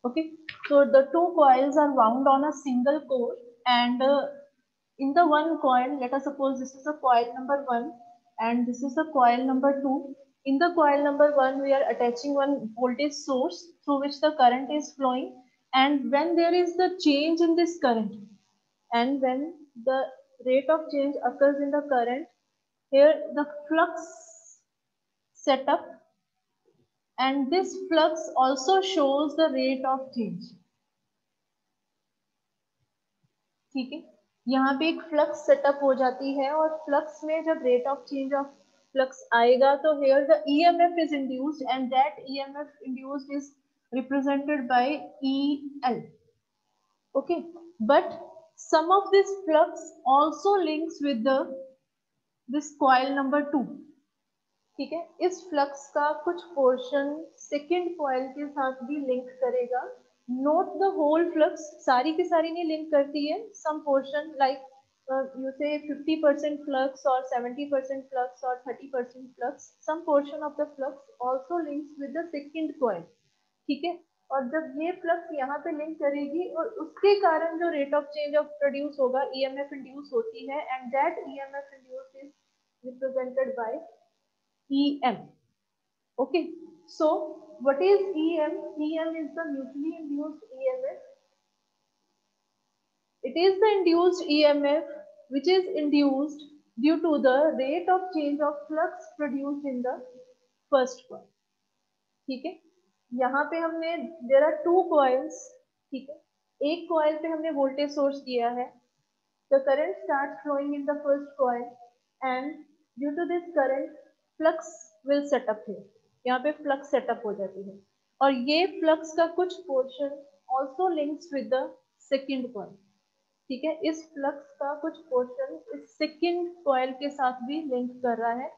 Okay, so the two coils are wound on a single core, and in the one coil, let us suppose this is a coil number 1 and this is the coil number 2. In the coil number 1 we are attaching one voltage source through which the current is flowing, and when there is the change in this current, and when the rate of change occurs in the current, here the flux set up, and this flux also shows the rate of change. ठीक है, यहाँ पे एक flux setup हो जाती है, और flux में जब rate of change of flux आएगा तो here the EMF is induced, and that EMF induced is represented by EL. Okay, but some of this flux also links with the this coil number 2. ठीक है, इस flux का कुछ portion second coil के साथ भी लिंक करेगा. Note the whole flux, सारी की सारी नहीं लिंक करती है, some portion like you say 50% flux or 70% flux or 30% flux, some portion of the flux also links with the second coil. ठीक है, और जब ये फ्लक्स यहाँ पे लिंक करेगी और उसके कारण जो rate of change of produce होगा, EMF इंड्यूस होती है, and that EMF induce is represented by EM. Okay, so what is EM? EM is the mutually induced EMF. It is the induced EMF which is induced due to the rate of change of flux produced in the first coil. ठीक है, यहाँ पे हमने there are two coils. ठीक है, एक coil पे हमने voltage source दिया है. The current starts flowing in the first coil, and due to this current, flux will set up here. यहाँ पे flux setup हो जाती है, और ये flux का कुछ portion also links with the second coil. ठीक है, इस flux का कुछ portion इस second coil के साथ भी link कर रहा है,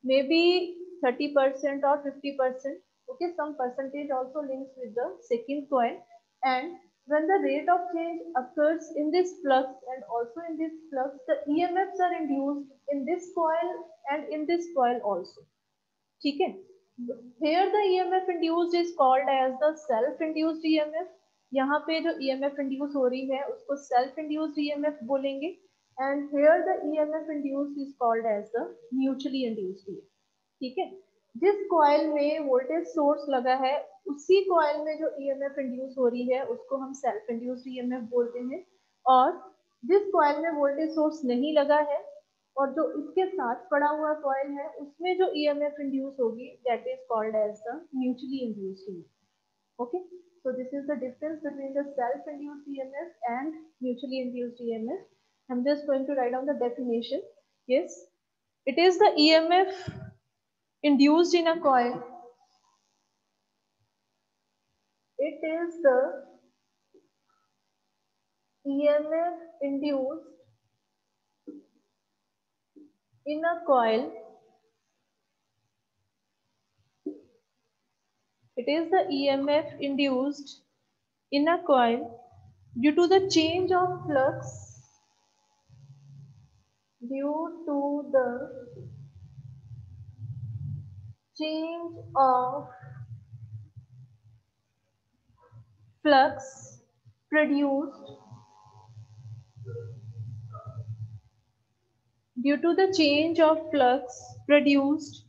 maybe 30% or 50%. Okay, some percentage also links with the second coil, and when the rate of change occurs in this flux and also in this flux, the EMFs are induced in this coil and in this coil also. ठीक है, here the EMF induced is called as the self-induced EMF. यहाँ पे जो EMF induce हो रही है उसको self-induced EMF बोलेंगे, and here the EMF induced is called as the mutually induced EMF. ठीक है, जिस कॉइल में वोल्टेज सोर्स लगा है उसी कॉइल में जो EMF इंड्यूस हो रही है उसको हम सेल्फ इंड्यूस्ड EMF बोलते हैं, और जिस कॉइल में वोल्टेज सोर्स नहीं लगा है और जो इसके साथ पड़ा हुआ कॉइल है उसमें जो EMF इंड्यूस होगी that is called as the mutually induced EMF. Okay, so this is the difference between the self-induced EMF and mutually induced EMF. I'm just going to write down the definition. Yes, it is the EMF induced in a coil. It is the EMF induced in a coil. It is the EMF induced in a coil due to the change of flux, due to the change of flux produced due to the change of flux produced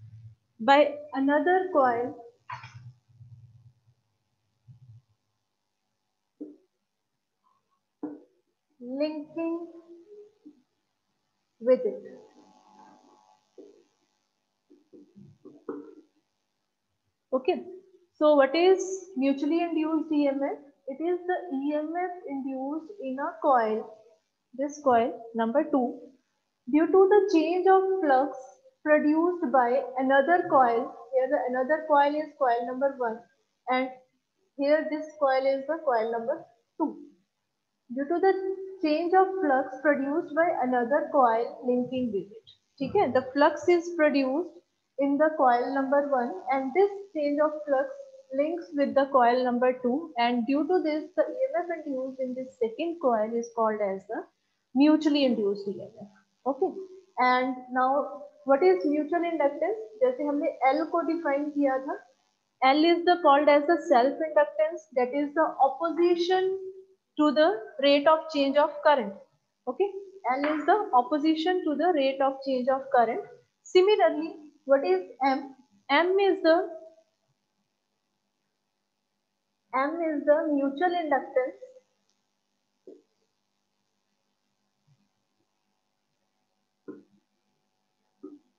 by another coil linking with it. Okay, so what is mutually induced EMF? It is the EMF induced in a coil, this coil number 2, due to the change of flux produced by another coil. Here the another coil is coil number 1, and here this coil is the coil number 2. Due to the change of flux produced by another coil linking with it. ठीक है, the flux is produced in the coil number 1, and this change of flux links with the coil number 2, and due to this the EMF induced in this second coil is called as the mutually induced EMF. Okay, and now what is mutual inductance? जैसे हमने L को define किया था, L is the called as the self-inductance, that is the opposition to the rate of change of current. Okay, L is the opposition to the rate of change of current. Similarly, what is M? M is the mutual inductance.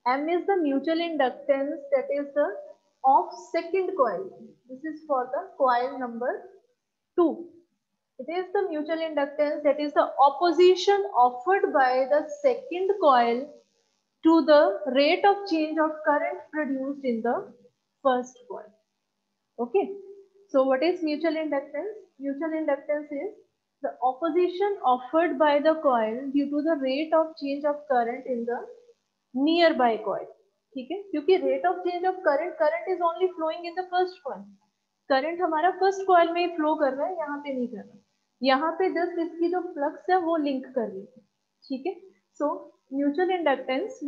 M is the mutual inductance, that is the of second coil. This is for the coil number 2. It is the mutual inductance, that is the opposition offered by the second coil to the rate of change of current produced in the first coil. Okay. So what is mutual inductance? Mutual inductance is the opposition offered by the coil due to the rate of change of current in the nearby coil. ठीक है, क्योंकि rate of change of current is only flowing in the first coil. Current हमारा first coil में ही flow कर रहा है, यहाँ पे नहीं कर रहा. यहाँ पे जस्ट इसकी जो फ्लक्स है वो लिंक कर रही है. ठीक है. So mutual inductance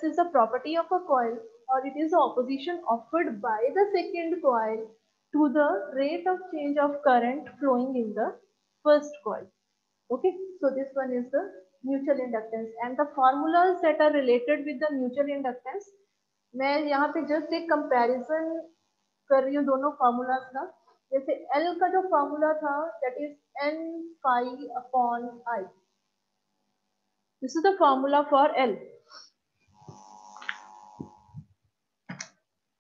is the property of a coil और it is the opposition offered by the second coil to the rate of change of current flowing in the first coil. Okay, so this one is the mutual inductance and the formulas that are related with the mutual inductance. मैं यहाँ पे just एक comparison कर रही हूँ दोनों formulas का. जैसे L का जो फॉर्मूला था that is N phi upon I. This is the formula for L.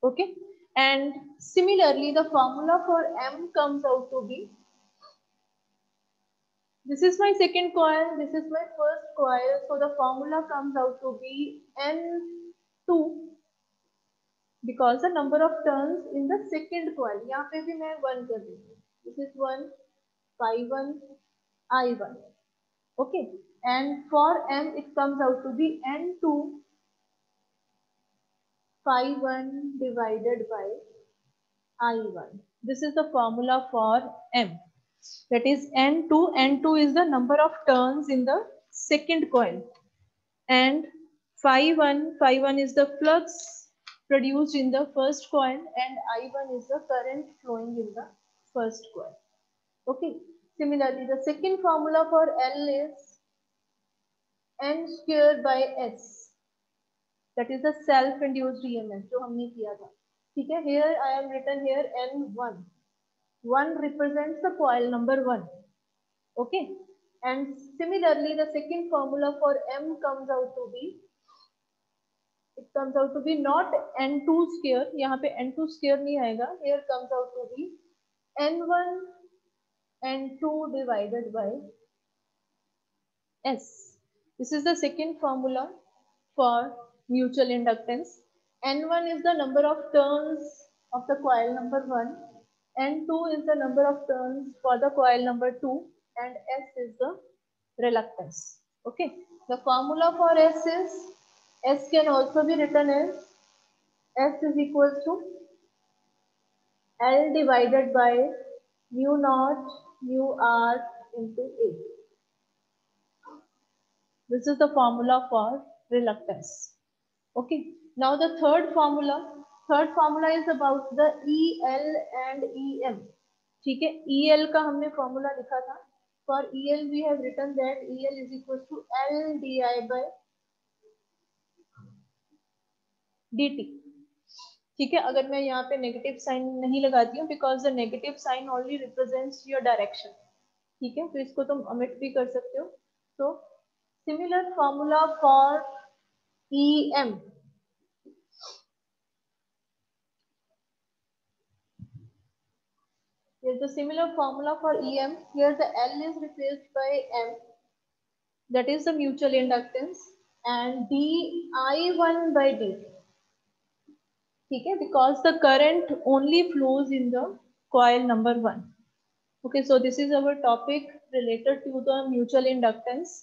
Okay, and similarly the formula for M comes out to be, this is my second coil, this is my first coil, so the formula comes out to be N2 because the number of turns in the second coil. यहाँ पे भी मैं 1 कर रही हूँ. This is 1, phi 1, I1. Okay, and for M it comes out to be N2 phi 1 divided by I1. This is the formula for M. That is N2. N2 is the number of turns in the second coil. And phi 1 is the flux produced in the first coil and I1 is the current flowing in the first coil. Okay. Similarly, the second formula for L is N square by S. That is the self-induced EMF जो हमने किया था. ठीक है. Here I am written here N1. 1 represents the coil number 1. Okay. And similarly, the second formula for M comes out to be, it comes out to be not N2 square. यहाँ पे N2 square नहीं आएगा. Here comes out to be N1 N2 divided by S. This is the second formula for mutual inductance. N1 is the number of turns of the coil number 1. N2 is the number of turns for the coil number 2 and S is the reluctance. Okay. The formula for S is, S can also be written as S is equals to L divided by mu naught mu R into A. This is the formula for reluctance. Okay. Now the third formula is about the EL and EM. ठीक है. EL का हमने formula लिखा था. For EL we have written that EL is equals to L di by dt. ठीक है. अगर मैं यहाँ पे नेगेटिव साइन नहीं लगाती हूँ because the negative sign only represents your direction. ठीक है. तो इसको तुम ओमिट भी कर सकते हो. तो similar formula for EM. Here's the similar formula for EM. Here the L is replaced by M. That is the mutual inductance and di1 by dt. Okay, because the current only flows in the coil number 1. Okay, so this is our topic related to the mutual inductance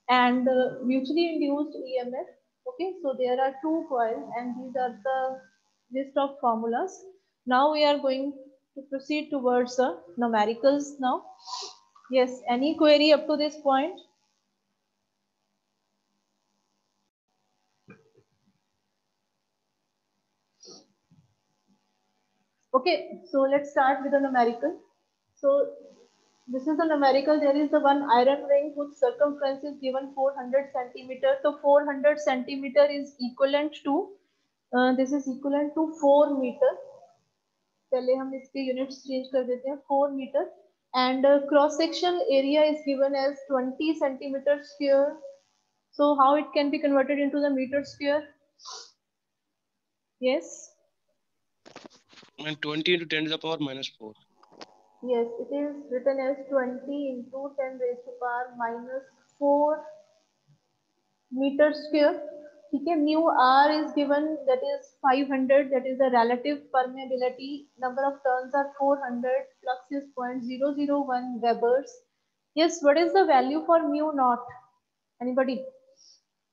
and mutually induced EMF. Okay, so there are 2 coils and these are the list of formulas. Now we are going to proceed towards the numericals now. Yes, any query up to this point? Okay, so let's start with the numerical. So this is the numerical. There is the one iron ring whose circumference is given 400 centimeter. So 400 centimeter is equivalent to this is equivalent to 4 meter. पहले हम इसके units change कर देते हैं 4 metre and cross section area is given as 20 centimeter square. So how it can be converted into the meter square? Yes. And 20 into 10 to the power minus 4. Yes, it is written as 20 into 10 raised to power minus 4 meter square. ठीक है, mu r is given, that is 500, that is the relative permeability. Number of turns are 400, flux is 0.001 webers. Yes, what is the value for mu naught? Anybody?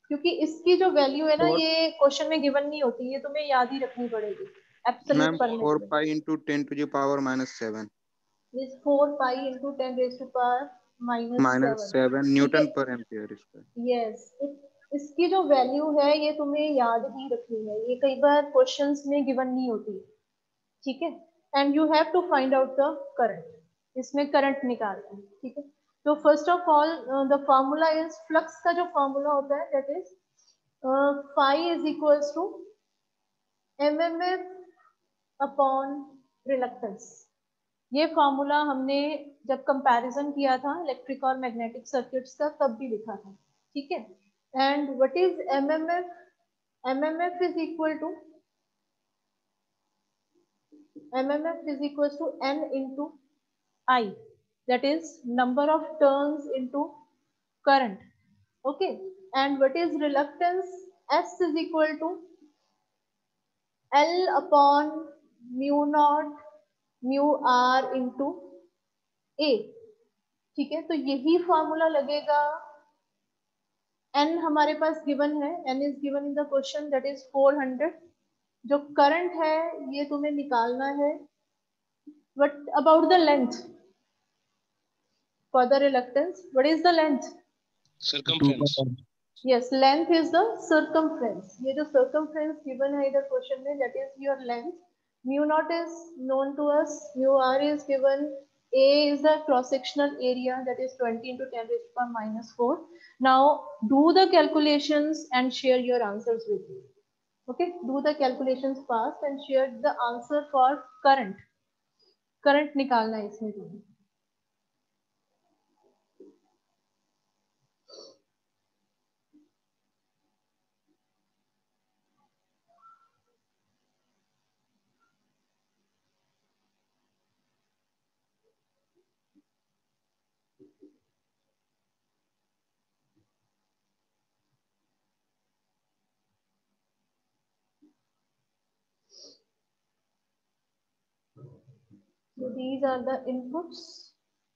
क्योंकि इसकी जो value है ना, ये question में given नहीं होती, ये तुम्हें याद ही रखनी पड़ेगी. Absolute permeability 4 pi into 10 to the power minus 7. is 4 pi into 10 raised to power minus 7 Newton पर एम्पियर इसका. यस, इसकी जो वैल्यू है ये तुम्हें याद ही रखनी है, ये कई बार क्वेश्चंस में गिवन नहीं होती. ठीक है, and you have to find out the current. इसमें करंट निकालना है. ठीक है, तो first of all the formula is, flux का जो फॉर्मूला होता है that is phi is equals to MMF upon reluctance. ये फॉर्मूला हमने जब कंपैरिजन किया था इलेक्ट्रिक और मैग्नेटिक सर्किट्स का तब भी लिखा था. ठीक है, and what is MMF? MMF is equal to n into I, that is number of turns into current. Okay, and what is reluctance? S is equal to L upon mu naught mu r into A. ठीक है, तो यही formula लगेगा. n हमारे पास given है, n is given in the question, that is 400. जो current है ये तुम्हें निकालना है. What about the length for the reluctance? What is the length? Circumference. Yes, length is the circumference. ये जो circumference given है इधर क्वेश्चन में, that is your length. Mu naught is known to us. Mu r is given. A is the cross-sectional area, that is 20 into 10 raised to power minus 4. Now do the calculations and share your answers with me. Okay, do the calculations fast and share the answer for current. Current निकालना है इसमें तुम्हें. So these are the inputs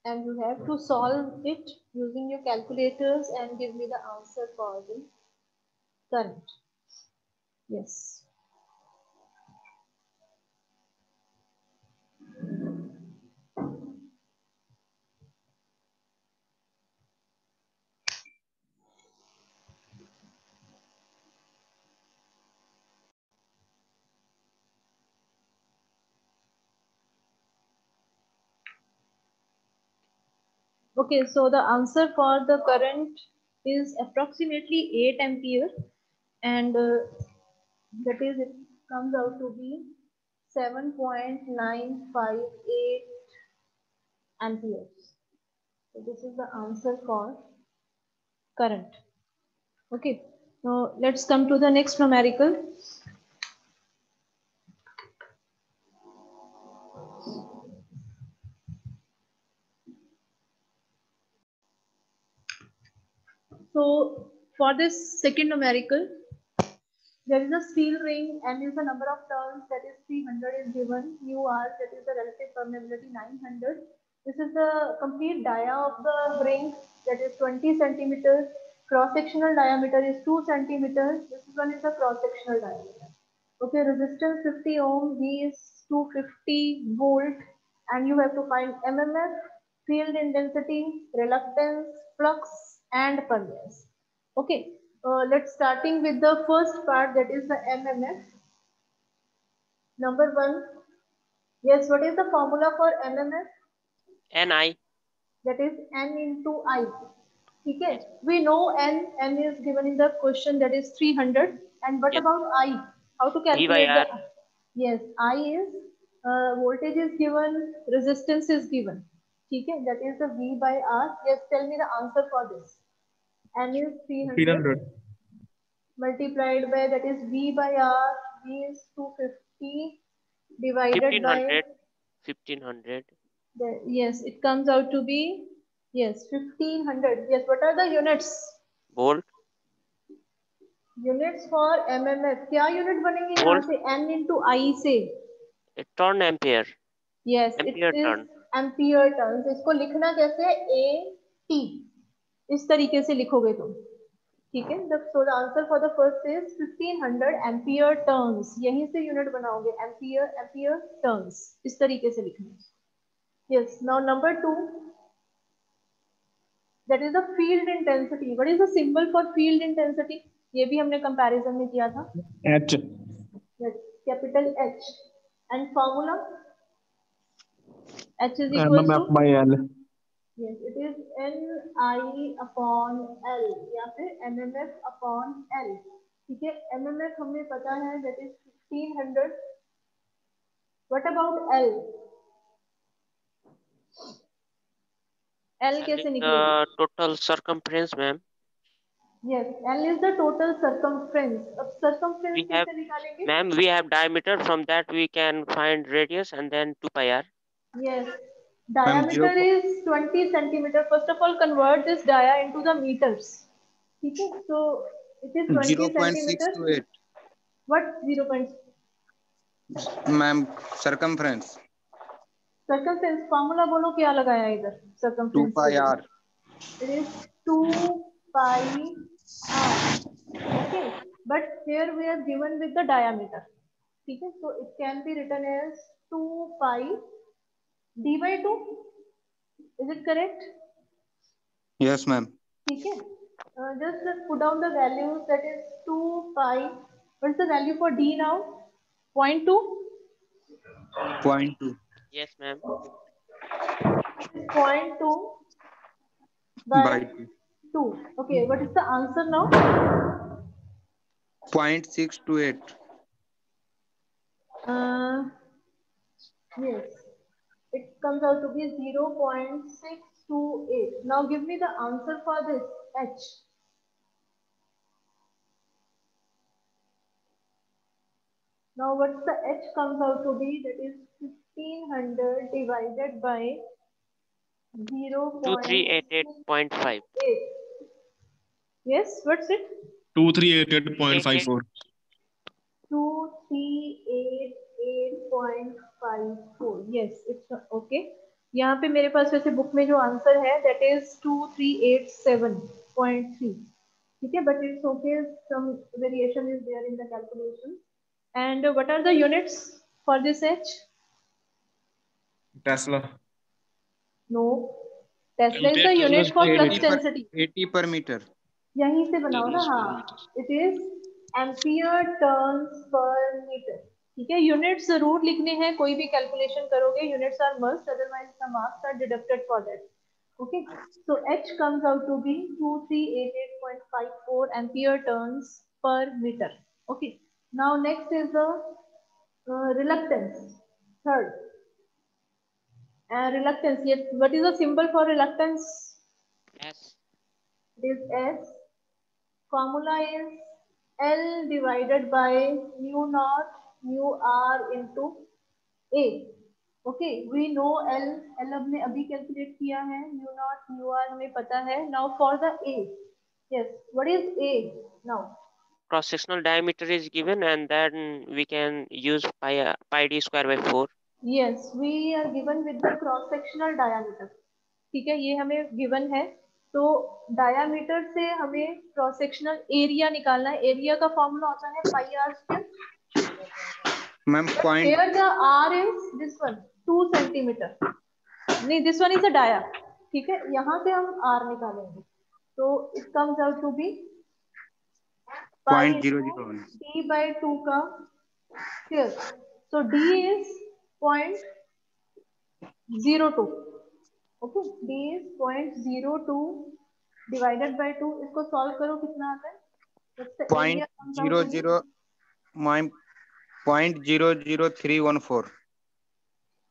and you have to solve it using your calculators and give me the answer for the current. Yes. Okay, so the answer for the current is approximately 8 ampere and that is, it comes out to be 7.958 amperes. So this is the answer for current. Okay, now let's come to the next numerical. So for this second numerical, there is a steel ring and is the number of turns, that is 300 is given. Mu r, that is the relative permeability 900. This is the complete dia of the ring, that is 20 centimeters. Cross sectional diameter is 2 centimeters. This one is the cross sectional diameter. Okay, resistance 50 ohm, V is 250 volt, and you have to find MMF, field intensity, reluctance, flux, and permeance. Okay, let's starting with the first part, that is the MMF. Number one, Yes, what is the formula for MMF? Ni. That is N into I. ठीक है? We know N is given in the question, that is 300. And what Yes. about I? How to V by calculate the? R. Yes, I is voltage is given, resistance is given. ठीक है? That is the V by R. Yes, tell me the answer for this. N is 300 multiplied by, that is V by R. V is 250 divided by 1500. yes, it comes out to be, yes, 1500. Yes, what are the units? Volt. Units for MMF. क्या unit बनेंगे यहाँ Volt. से? N into I से. Turn ampere. Yes, Ampere it is turn. ampere turns. इसको लिखना कैसे है? AT. इस तरीके से लिखोगे तुम. ठीक है? So the answer for the first is 1500 ampere turns. यहीं से unit बनाओगे. Ampere turns. इस तरीके से लिखना. Yes. Now number 2. That is the field intensity. What is the symbol for field intensity? ये भी हमने comparison में किया था. H. Yes, capital H. And formula? H is equal MMF to? by L. Yes, it is Ni upon L या फिर MMF upon L. ठीक है? MMF हमें पता है, that is 1500. What about L? L कैसे निकलेगी? Total circumference, ma'am. Yes, L is the total circumference. अब circumference कैसे निकालेंगे? Ma'am, we have diameter. From that we can find radius and then 2 pi r. Yes, diameter is 20 centimeter. First of all, convert this dia into the meters. ठीक है? So it is 20 centimeter. 0.628. What 0. Ma'am, circumference. Circumference formula बोलो क्या लगाया इधर? 2 Circumference. pi r. It is 2 pi r. Okay, but here we are given with the diameter. ठीक है? So it can be written as 2 pi d by 2. Is it correct? Yes, ma'am. ठीक है? Just put down the values. That is 2 pi. What is the value for d now? 0.2. 0.2. Yes, ma'am. 0.2 by 2. Okay, what is the answer now? 0.628. Yes, it comes out to be 0.628. Now give me the answer for this H. Now what's the H comes out to be? That is 1500 divided by 2388.5. Yes, what's it? 2388.54. 2388.54. Yes, it's okay. यहाँ पे मेरे पास वैसे book में जो answer है, that is 2387.3. ठीक है, but it's okay. Some variation is there in the calculation. And what are the units for this H? Tesla. No, Tesla is the unit for flux density. 80 per meter. यहीं से बनाओ ना. हाँ, it is ampere turns per meter. ठीक है, units जरूर लिखने हैं. कोई भी कैलकुलेशन करोगे, units are must, otherwise the marks are deducted for that. Okay, so H comes out to be 2388.54 ampere turns per meter. Okay, now next is the reluctance. Third, reluctance. Yes, what is the symbol for reluctance? S. It is S. Formula is L divided by mu naught mu R into A. Okay, we know L. L हमने अभी calculate किया है. Mu naught mu R हमें पता है. Now for the A. Yes, what is A now? Cross-sectional diameter is given, and then we can use pi d square by 4. Yes, we are given with the cross-sectional diameter. ठीक है, ये हमें given है. तो diameter से हमें cross sectional area निकालना है. एरिया का फॉर्मूला होता है pi r square. Ma'am, point. Here the R is this one 2 centimeter. नहीं, this one is a dia. ठीक है, यहाँ से हम R निकालेंगे. तो it comes out to be 0.001 D by 2 का here. So D is 0.001. 0.02. Okay, d is 0.02 divided by 2. इसको सॉल्व करो, कितना आता है? What's the area comes out to be? 0.00314.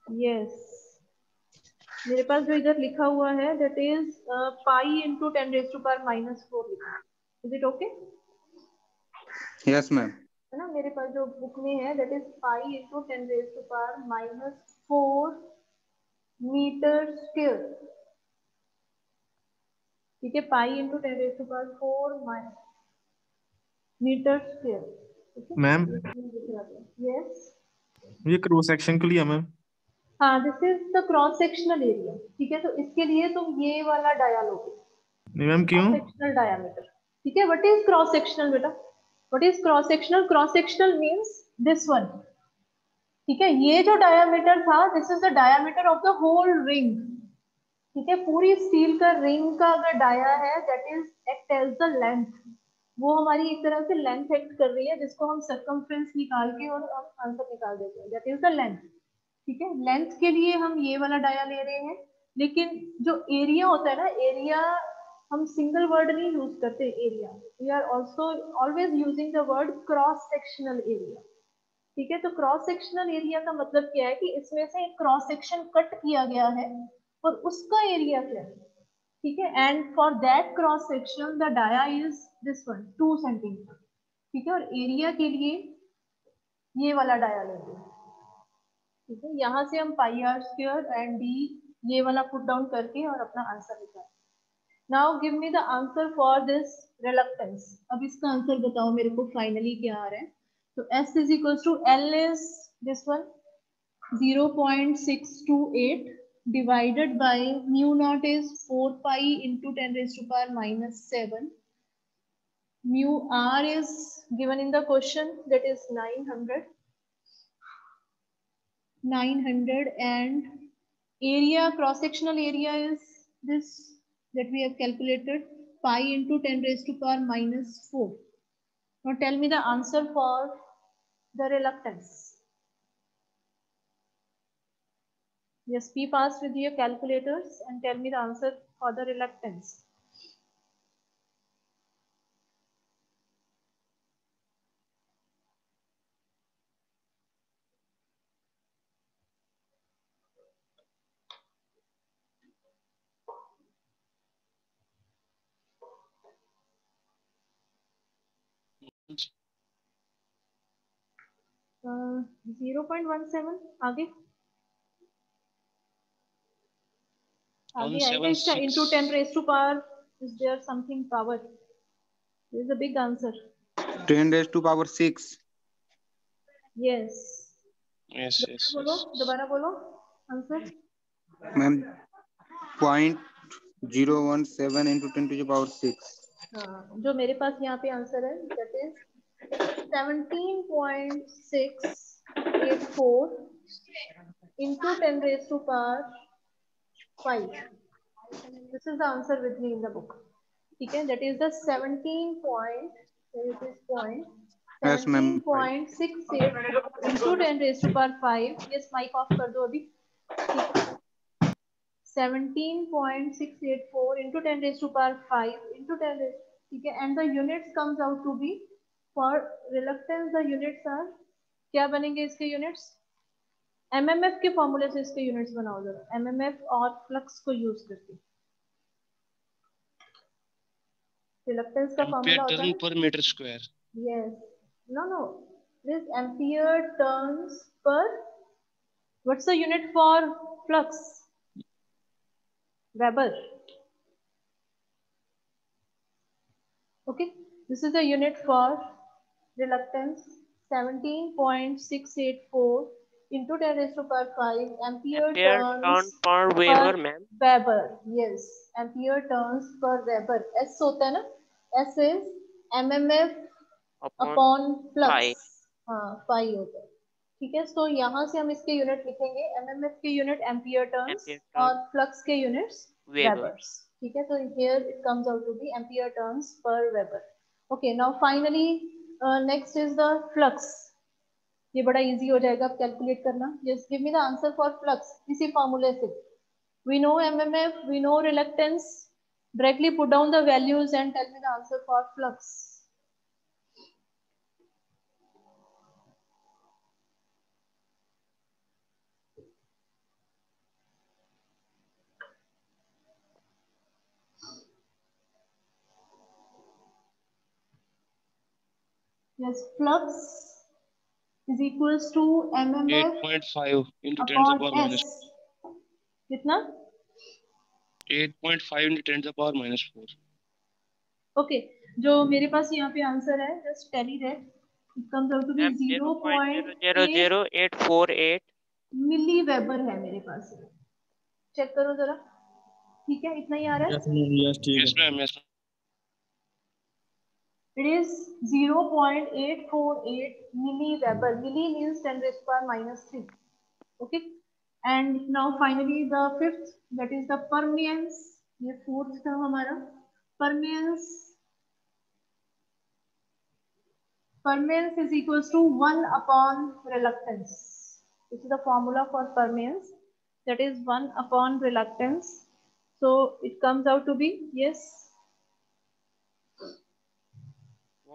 Yes. मेरे पास जो इधर लिखा हुआ है that is pi into 10 raised to power minus 4 लिखा है. Is it okay? Yes, ma'am. है ना, मेरे पास जो बुक में है that is pi into 10 raised to power minus 4 metre square. ठीक है, pi into 10 raised to power 4 metre square. Ma'am yes, ये क्रॉस सेक्शन के लिए है मैम. हाँ, this is the cross sectional area. ठीक है, तो इसके लिए तुम ये वाला डाया लोगे, नहीं मैम क्यों? Cross sectional diameter. ठीक है, व्हाट इज क्रॉस सेक्शनल बेटा? What is cross sectional? Cross sectional means this one. ठीक है, ये जो डायमीटर था this is the diameter of the whole ring. ठीक है, पूरी स्टील का रिंग का अगर डाया है that is act as the length. वो हमारी एक तरह से लेंथ एक्ट कर रही है, जिसको हम सर्कमफ्रेंस निकाल के और हम आंसर निकाल देते हैं. That is the length. ठीक है, लेंथ के लिए हम ये वाला डाया ले रहे हैं. लेकिन जो एरिया होता है ना, एरिया हम सिंगल वर्ड नहीं यूज करते. Area we are also always using the word cross sectional area. ठीक है, तो क्रॉस सेक्शनल एरिया का मतलब क्या है कि इसमें से एक क्रॉस सेक्शन कट किया गया है और उसका एरिया क्या है. ठीक है, and for that cross section the dia is this one 2 centimetre. ठीक है, और एरिया के लिए ये वाला डाया लेंगे. ठीक है, यहाँ से हम पाई आर स्क्वायर एंड डी ये वाला पुट डाउन करके और अपना आंसर निकालें. Now give me the answer for this reluctance. अब इसका आंसर बताओ मेरे को फाइनली क्या आ रहा है. तो S is equals to L is this one 0.628 divided by mu naught is 4 pi into 10 raised to power minus 7. Mu R is given in the question, that is 900 and area, cross sectional area is this that we have calculated, pi into 10 raised to power minus 4. Now tell me the answer for the reluctance. Yes, be fast with your calculators and tell me the answer for the reluctance. Uh, 0.17 आगे आएगा इसका. into 10 raised to power, is there something power? This is a big answer. 10 raised to power 6. Yes. बोलो, दोबारा बोलो answer. Ma'am 0.017 into 10 to the power 6. हाँ, जो मेरे पास यहाँ पे आंसर है that is 17.684 into 10 raised to power 5. This is the answer with me in the book. ठीक है, that is the 17.68 into 10 raised to power 5. Yes, mic off कर दो अभी. 17.684 into 10 raised to power 5 into 10 raised. ठीक है, and the units comes out to be, for reluctance the units are, क्या बनेंगे इसके units? MMF के फॉर्मूले से इसके यूनिट्स बनाओ जरा. MMF और फ्लक्स को यूज करके. रिलक्टेंस का फॉर्मूला होता है per metre square. Yes, no this ampere turns per. What's the unit for flux? Weber. Okay, this is the unit for reluctance 17.684 into 10 raised to power 5 ampere turns per Weber, ma'am. Weber. Yes, ampere turns per Weber. S होता है ना, S is MMF upon flux. हाँ, पाई होता है. ठीक है, तो यहाँ से हम इसके यूनिट लिखेंगे. MMF के यूनिट एम्पियर टर्न्स और फ्लक्स के यूनिट्स वेबर्स. ठीक है, तो here it comes out to be ampere turns per Weber. Okay, now finally next is the flux. ये बड़ा इजी हो जाएगा अब कैलकुलेट करना. Just give me the answer for flux इसी फॉर्मूले से. We know MMF, we know reluctance. Directly put down the values and tell me the answer for flux. Yes, flux is equals to mmf 8.5 into 10 to the power upon minus s. कितना? 8.5 into 10 to the power minus 4. Okay, जो मेरे पास यहाँ पे answer है, just tally that. It comes out to be 0.8 0.000848 milli weber है मेरे पास. Check करो जरा. ठीक है, इतना ही आ रहा है. यस ठीक Yes, है. ma'am. Yes. It is 0.848 milliweber. Milli means 10 raised to power minus 3. Okay. And now finally the fifth, that is the permeance. ये fourth था हमारा. Permeance. Permeance is equals to 1 upon reluctance. This is the formula for permeance. That is 1 upon reluctance. So it comes out to be, yes.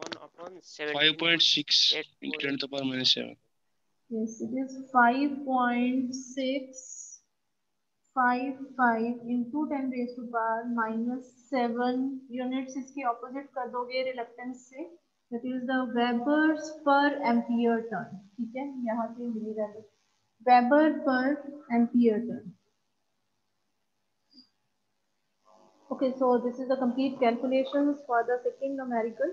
1 upon 7. 5.6 into 10 to the power minus 7. Yes, it is 5.655 into 10 raised to power minus 7 units. इसके opposite कर दोगे reluctance से. That is the Webers per ampere turn. ठीक है, यहाँ पे मिली Weber. Weber per ampere turn. Okay, so this is the complete calculations for the second numerical.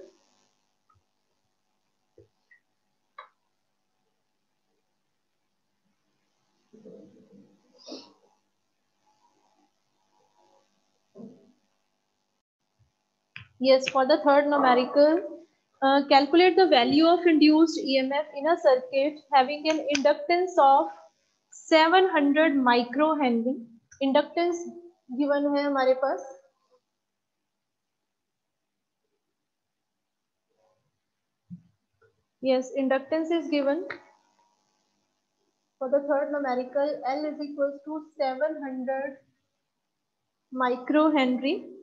Yes, for the third numerical, calculate the value of induced EMF in a circuit having an inductance of 700 microhenry. Inductance given है हमारे पास. Yes, inductance is given. For the third numerical, L is equals to 700 microhenry.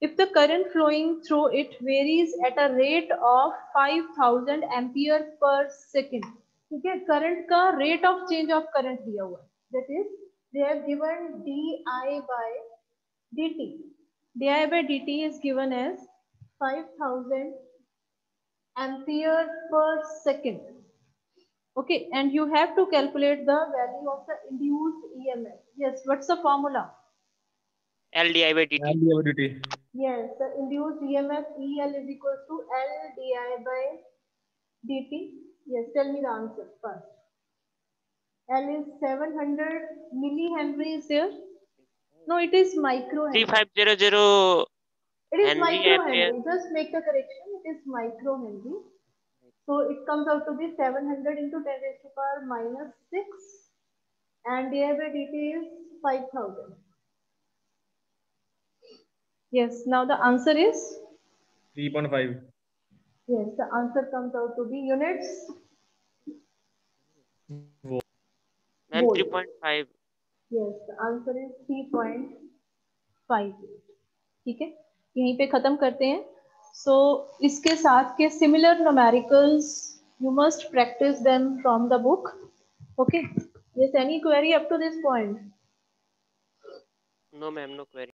If the current flowing through it varies at a rate of 5000 ampere per second. ठीक है, current का rate of change of current दिया हुआ है. That is, they have given di by dt. Di by dt is given as 5000 ampere per second. Okay, and you have to calculate the value of the induced EMF. Yes, what's the formula? L di by dt. LDT. Yes, the induced EMF EL is equals to L di by dt. Yes, tell me the answer first. L is 700 millihenry is there? No, it is microhenry. 3500 It is Henry microhenry. ampere. Just make the correction. It is microhenry. So it comes out to be 700 into 10 raised to power minus 6. And di by dt is 5000. Yes, now the answer is? 3.5. Yes, the answer comes out to be units. Ma'am, Volt. 3.5. Yes, the answer is 3.5. ठीक है, यहीं पे खत्म करते हैं. So इसके साथ के similar numericals you must practice them from the book. Okay. Yes, any query up to this point? No, ma'am, no query.